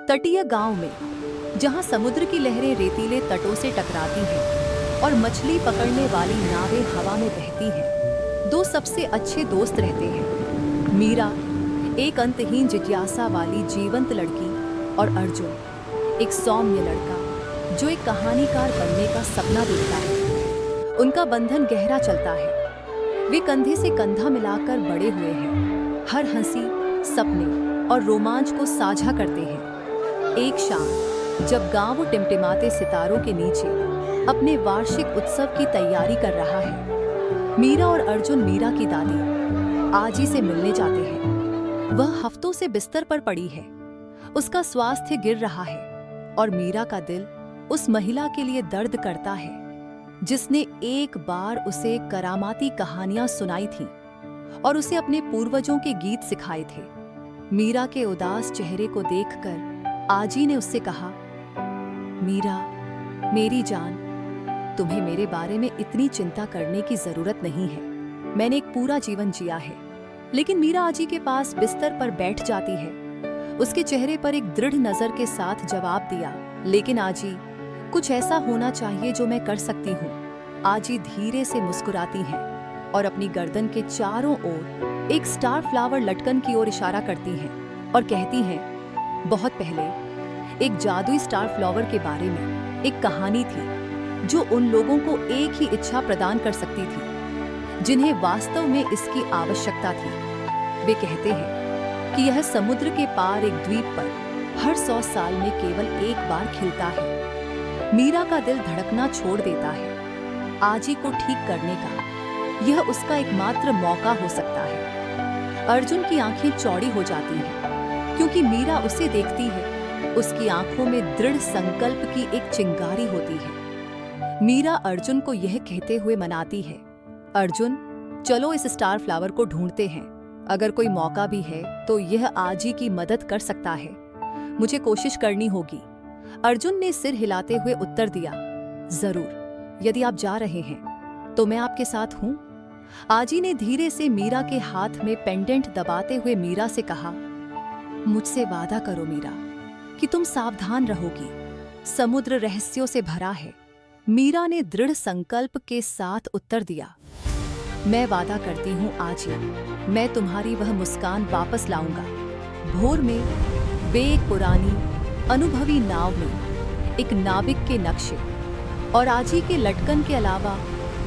तटीय गांव में, जहां समुद्र की लहरें रेतीले तटों से टकराती हैं और मछली पकड़ने वाली नावें हवा में बहती हैं, दो सबसे अच्छे दोस्त रहते हैं। मीरा, एक अंतहीन जिज्ञासा वाली जीवंत लड़की, और अर्जुन, एक सौम्य लड़का जो एक कहानीकार बनने का सपना देखता है। उनका बंधन गहरा चलता है। वे कंधे से कंधा मिलाकर बड़े हुए हैं, हर हंसी, सपने और रोमांच को साझा करते हैं। एक शाम जब गांव टिमटिमाते सितारों के नीचे अपने वार्षिक उत्सव की तैयारी कर रहा है, मीरा और अर्जुन मीरा की दादी आजी से मिलने जाते हैं। वह हफ्तों से बिस्तर पर पड़ी है, उसका स्वास्थ्य गिर रहा है और मीरा का दिल उस महिला के लिए दर्द करता है जिसने एक बार उसे करामाती कहानियां सुनाई थीं और उसे अपने पूर्वजों के गीत सिखाए थे। मीरा के उदास चेहरे को देखकर आजी ने उससे कहा, मीरा, मेरी जान, तुम्हें मेरे बारे में इतनी चिंता करने की जरूरत नहीं है। मैंने एक पूरा जीवन जिया है। लेकिन मीरा आजी के पास बिस्तर पर बैठ जाती है। उसके चेहरे पर एक दृढ़ नजर के साथ जवाब दिया, लेकिन आजी, कुछ ऐसा होना चाहिए जो मैं कर सकती हूँ। आजी धीरे से मुस्कुराती हैं और अपनी गर्दन के चारों ओर एक स्टार फ्लावर लटकन की ओर इशारा करती हैं और कहती हैं, बहुत पहले एक जादुई स्टार फ्लावर के बारे में एक कहानी थी जो उन लोगों को एक ही इच्छा प्रदान कर सकती थी जिन्हें वास्तव में इसकी आवश्यकता थी। वे कहते हैं कि यह समुद्र के पार एक द्वीप पर हर 100 साल में केवल एक बार खिलता है। मीरा का दिल धड़कना छोड़ देता है। आजी को ठीक करने का यह उसका एकमात्र मौका हो सकता है। अर्जुन की आंखें चौड़ी हो जाती हैं क्योंकि मीरा उसे देखती है। उसकी आंखों में दृढ़ संकल्प की एक चिंगारी होती है। मीरा अर्जुन को यह कहते हुए मनाती है, अर्जुन, चलो इस स्टार फ्लावर को ढूंढते हैं। अगर कोई मौका भी है तो यह आजी की मदद कर सकता है। मुझे कोशिश करनी होगी। अर्जुन ने सिर हिलाते हुए उत्तर दिया, जरूर, यदि आप जा रहे हैं तो मैं आपके साथ हूं। आजी ने धीरे से मीरा के हाथ में पेंडेंट दबाते हुए मीरा से कहा, मुझसे वादा करो मीरा कि तुम सावधान रहोगी। समुद्र रहस्यों से भरा है। मीरा ने दृढ़ संकल्प के साथ उत्तर दिया, मैं वादा करती हूँ आजी, मैं तुम्हारी वह मुस्कान वापस लाऊंगा। भोर में वे एक पुरानी अनुभवी नाव में एक नाविक के नक्शे और आजी के लटकन के अलावा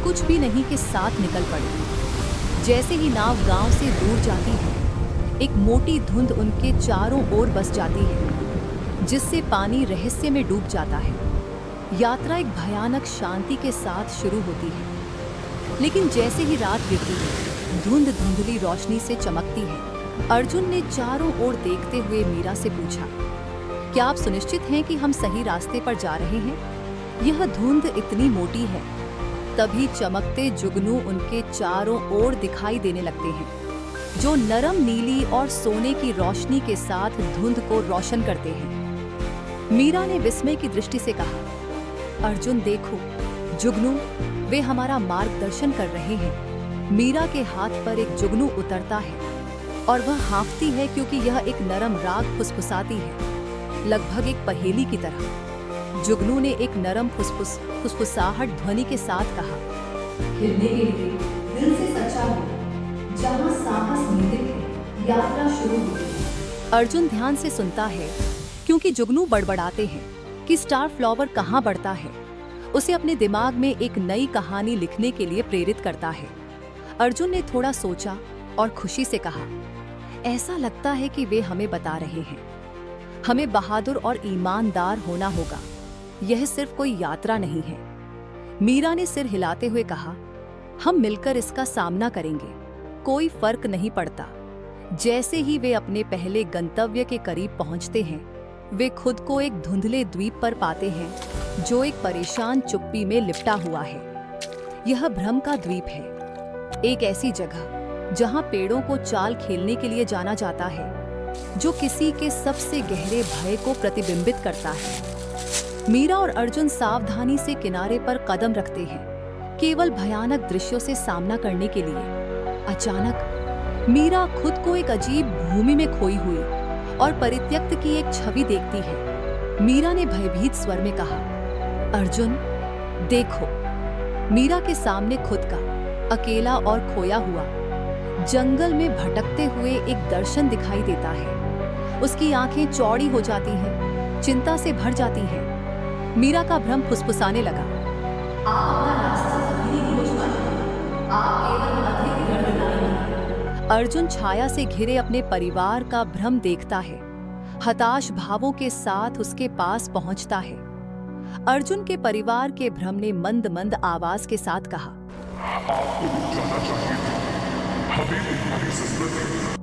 कुछ भी नहीं के साथ निकल पड़े। जैसे ही नाव गांव से दूर जाती है, एक मोटी धुंध उनके चारों ओर बस जाती है जिससे पानी रहस्य में डूब जाता है। यात्रा एक भयानक शांति के साथ शुरू होती है, लेकिन जैसे ही रात गिरती है, धुंध धुंधली रोशनी से चमकती है। अर्जुन ने चारों ओर देखते हुए मीरा से पूछा, क्या आप सुनिश्चित हैं कि हम सही रास्ते पर जा रहे हैं? यह धुंध इतनी मोटी है। तभी चमकते जुगनू उनके चारों ओर दिखाई देने लगते हैं जो नरम नीली और सोने की रोशनी के साथ धुंध को रोशन करते हैं। मीरा ने विस्मय की दृष्टि से कहा, अर्जुन देखो, जुगनू, वे हमारा मार्गदर्शन कर रहे हैं। मीरा के हाथ पर एक जुगनू उतरता है और वह हाँफती है क्योंकि यह एक नरम राग फुसफुसाती है, लगभग एक पहेली की तरह। जुगनू ने एक नरम फुसफुसाहट ध्वनि के साथ कहा, हिलने के लिए दिल से सच्चा हो, जहां साहस निहित है, यात्रा शुरू होगी। अर्जुन ध्यान से सुनता है क्योंकि जुगनू बड़बड़ाते हैं कि स्टार फ्लावर कहाँ बढ़ता है। उसे अपने दिमाग में एक नई कहानी लिखने के लिए प्रेरित करता है। अर्जुन ने थोड़ा सोचा और खुशी से कहा, ऐसा लगता है कि वे हमें बता रहे हैं, हमें बहादुर और ईमानदार होना होगा। यह सिर्फ कोई यात्रा नहीं है। मीरा ने सिर हिलाते हुए कहा, हम मिलकर इसका सामना करेंगे, कोई फर्क नहीं पड़ता। जैसे ही वे अपने पहले गंतव्य के करीब पहुंचते हैं, वे खुद को एक धुंधले द्वीप पर पाते हैं जो एक परेशान चुप्पी में लिपटा हुआ है। यह भ्रम का द्वीप है, एक ऐसी जगह जहां पेड़ों को चाल खेलने के लिए जाना जाता है जो किसी के सबसे गहरे भय को प्रतिबिंबित करता है। मीरा और अर्जुन सावधानी से किनारे पर कदम रखते हैं, केवल भयानक दृश्यों से सामना करने के लिए। अचानक मीरा खुद को एक अजीब भूमि में खोई हुई और परित्यक्त की एक छवि देखती है। मीरा ने भयभीत स्वर में कहा, अर्जुन देखो। मीरा के सामने खुद का अकेला और खोया हुआ जंगल में भटकते हुए एक दर्शन दिखाई देता है। उसकी आंखें चौड़ी हो जाती हैं, चिंता से भर जाती हैं। मीरा का भ्रम फुसफुसाने लगा, आप अपना रास्ता कभी नहीं खोज पाएंगे, आप केवल अधिक दर्द लाएंगे। अर्जुन छाया से घिरे अपने परिवार का भ्रम देखता है, हताश भावों के साथ उसके पास पहुंचता है। अर्जुन के परिवार के भ्रम ने मंद मंद आवाज के साथ कहा,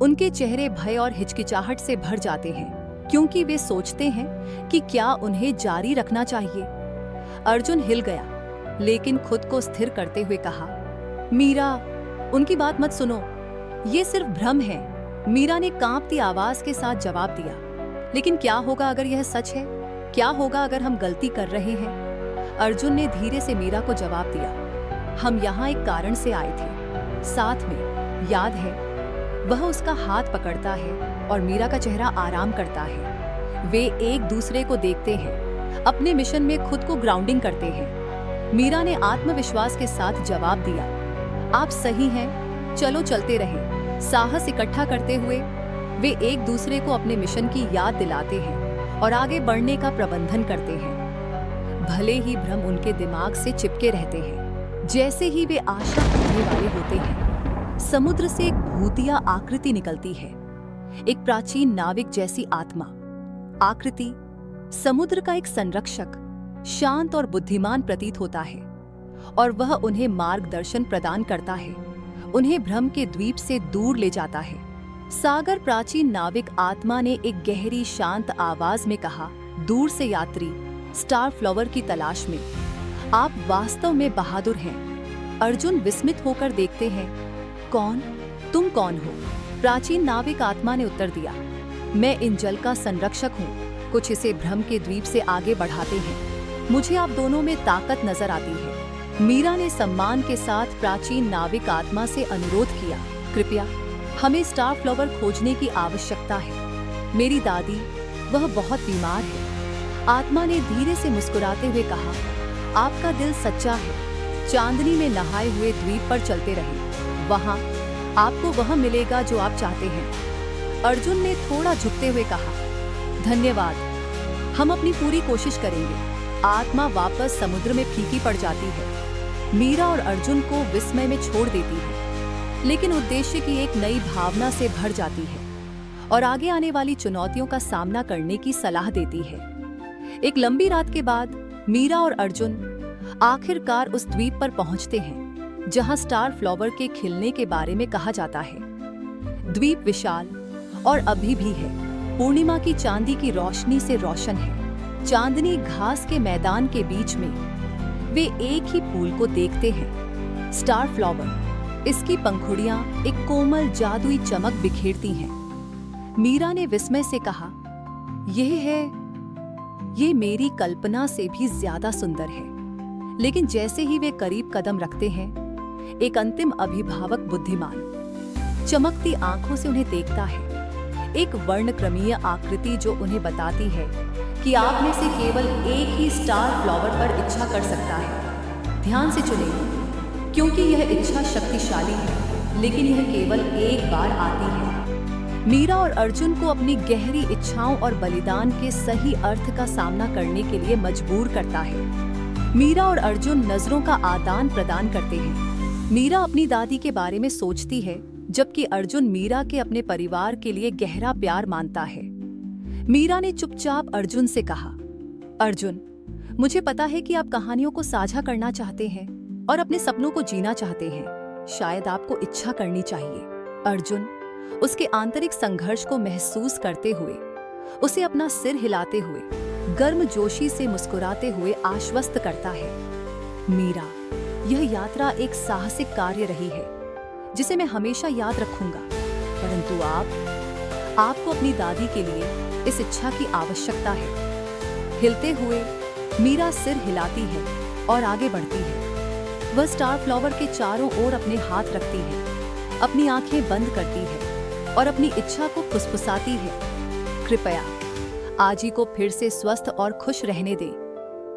उनके चेहरे भय और हिचकिचाहट से भर जाते हैं, क्योंकि वे सोचते हैं कि क्या उन्हें जारी रखना चाहिए। अर्जुन हिल गया, लेकिन खुद को स्थिर करते हुए कहा, मीरा, उनकी बात मत सुनो, ये सिर्फ भ्रम है। मीरा ने कांपती आवाज के साथ जवाब दिया, लेकिन क्या होगा अगर यह सच है? क्या होगा अगर हम गलती कर रहे हैं? अर्जुन ने धीरे से मीरा को जवाब दिया, हम यहाँ एक कारण से आए थे, साथ में, याद है? वह उसका हाथ पकड़ता है और मीरा का चेहरा आराम करता है। वे एक दूसरे को देखते हैं, अपने मिशन में खुद को ग्राउंडिंग करते हैं। मीरा ने आत्मविश्वास के साथ जवाब दिया, आप सही हैं, चलो चलते रहें। साहस इकट्ठा करते हुए वे एक दूसरे को अपने मिशन की याद दिलाते हैं और आगे बढ़ने का प्रबंधन करते हैं। भले ही भ्रम उनके दिमाग से चिपके रहते हैं, जैसे ही वे आशा करने वाले होते हैं, समुद्र से एक भूतिया आकृति निकलती है, एक प्राचीन नाविक जैसी आत्मा। आकृति समुद्र का एक संरक्षक, शांत और बुद्धिमान प्रतीत होता है, और वह उन्हें मार्गदर्शन प्रदान करता है, उन्हें भ्रम के द्वीप से दूर ले जाता है। सागर प्राचीन नाविक आत्मा ने एक गहरी शांत आवाज में कहा, दूर से यात्री, स्टार फ्लावर की तलाश में, आप वास्तव में बहादुर हैं। अर्जुन विस्मित होकर देखते हैं, कौन? तुम कौन हो? प्राचीन नाविक आत्मा ने उत्तर दिया, मैं इन जल का संरक्षक हूँ, कुछ इसे भ्रम के द्वीप से आगे बढ़ाते हैं। मुझे आप दोनों में ताकत नजर आती है। मीरा ने सम्मान के साथ प्राचीन नाविक आत्मा से अनुरोध किया, कृपया हमें स्टार फ्लावर खोजने की आवश्यकता है। मेरी दादी, वह बहुत बीमार है। आत्मा ने धीरे से मुस्कुराते हुए कहा, आपका दिल सच्चा है। चांदनी में नहाए हुए द्वीप पर चलते रहे, वहां आपको वह मिलेगा जो आप चाहते हैं। अर्जुन ने थोड़ा झुकते हुए कहा, धन्यवाद, हम अपनी पूरी कोशिश करेंगे। आत्मा वापस समुद्र में फीकी पड़ जाती है। मीरा और अर्जुन को विस्मय में छोड़ देती है, लेकिन उद्देश्य की एक नई भावना से भर जाती है और आगे आने वाली चुनौतियों का सामना करने की सलाह देती है। एक लंबी रात के बाद मीरा और अर्जुन आखिरकार उस द्वीप पर पहुंचते हैं जहां स्टार फ्लावर के खिलने के बारे में कहा जाता है। द्वीप विशाल और अभी भी है, पूर्णिमा की चांदी की रोशनी से रोशन है। चांदनी घास के मैदान के बीच में वे एक ही फूल को देखते हैं, स्टार फ्लावर। इसकी पंखुड़ियां एक कोमल जादुई चमक बिखेरती हैं। मीरा ने विस्मय से कहा, ये मेरी कल्पना से भी ज्यादा सुंदर है। लेकिन जैसे ही वे करीब कदम रखते हैं, एक अंतिम अभिभावक बुद्धिमान चमकती आंखों से उन्हें देखता है, एक वर्णक्रमीय आकृति जो उन्हें बताती है कि आप में से केवल एक ही स्टार फ्लावर पर इच्छा कर सकता है। ध्यान से चुनें, क्योंकि यह इच्छा शक्तिशाली है, लेकिन यह केवल एक बार आती है। मीरा और अर्जुन को अपनी गहरी इच्छाओं और बलिदान के सही अर्थ का सामना करने के लिए मजबूर करता है। मीरा और अर्जुन नजरों का आदान प्रदान करते हैं। मीरा अपनी दादी के बारे में सोचती है, जबकि अर्जुन मीरा के अपने परिवार के लिए गहरा प्यार मानता है। मीरा ने चुपचाप अर्जुन से कहा, अर्जुन, मुझे पता है कि आप कहानियों को साझा करना चाहते हैं और अपने सपनों को जीना चाहते हैं। शायद आपको इच्छा करनी चाहिए। अर्जुन उसके आंतरिक संघर्ष को महसूस करते हुए, उसे अपना सिर हिलाते हुए, गर्मजोशी से मुस्कुराते हुए आश्वस्त करता है। मीरा, यह यात्रा एक साहसिक कार्य रही है जिसे मैं हमेशा याद रखूंगा, परंतु आपको अपनी दादी के लिए इस इच्छा की आवश्यकता है। हिलते हुए मीरा सिर हिलाती है और आगे बढ़ती है। वह स्टार फ्लावर के चारों ओर अपने हाथ रखती है, अपनी आंखें बंद करती है और अपनी इच्छा को फुसफुसाती है। कृपया आजी को फिर से स्वस्थ और खुश रहने दे।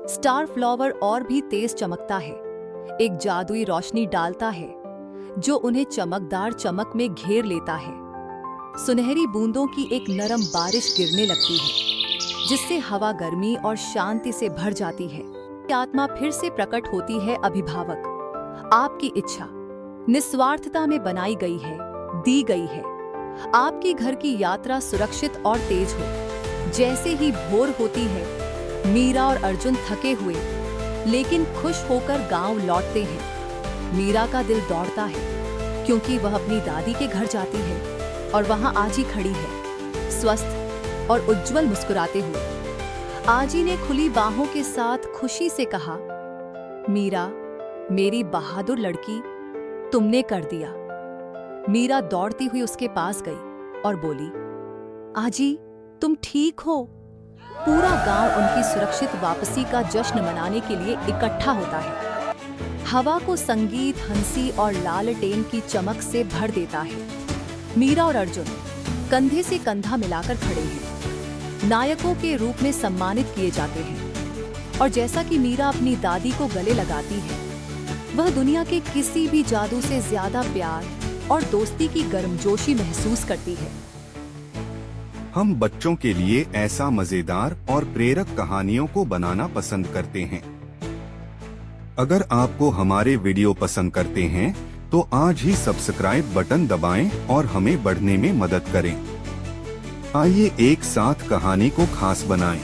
स्टार फ्लावर और भी तेज चमकता है, एक जादुई रोशनी डालता है जो उन्हें चमकदार चमक में घेर लेता है। सुनहरी बूंदों की एक नरम बारिश गिरने लगती है जिससे हवा गर्मी और शांति से भर जाती है। आत्मा फिर से प्रकट होती है। अभिभावक, आपकी इच्छा निस्वार्थता में बनाई गई है, दी गई है। आपकी घर की यात्रा सुरक्षित और तेज हो। जैसे ही भोर होती है, मीरा और अर्जुन थके हुए लेकिन खुश होकर गांव लौटते हैं। मीरा का दिल दौड़ता है क्योंकि वह अपनी दादी के घर जाती है और वहां आजी खड़ी है, स्वस्थ और उज्जवल मुस्कुराते हुए। आजी ने खुली बाहों के साथ खुशी से कहा, मीरा, मेरी बहादुर लड़की, तुमने कर दिया। मीरा दौड़ती हुई उसके पास गई और बोली, आजी, तुम ठीक हो? पूरा गांव उनकी सुरक्षित वापसी का जश्न मनाने के लिए इकट्ठा होता है। हवा को संगीत, हंसी और लालटेन की चमक से भर देता है। मीरा और अर्जुन कंधे से कंधा मिलाकर खड़े हैं, नायकों के रूप में सम्मानित किए जाते हैं। और जैसा कि मीरा अपनी दादी को गले लगाती है, वह दुनिया के किसी भी जादू से ज्यादा प्यार और दोस्ती की गर्मजोशी महसूस करती है। हम बच्चों के लिए ऐसा मजेदार और प्रेरक कहानियों को बनाना पसंद करते हैं। अगर आपको हमारे वीडियो पसंद करते हैं तो आज ही सब्सक्राइब बटन दबाएं और हमें बढ़ने में मदद करें। आइए एक साथ कहानी को खास बनाएं।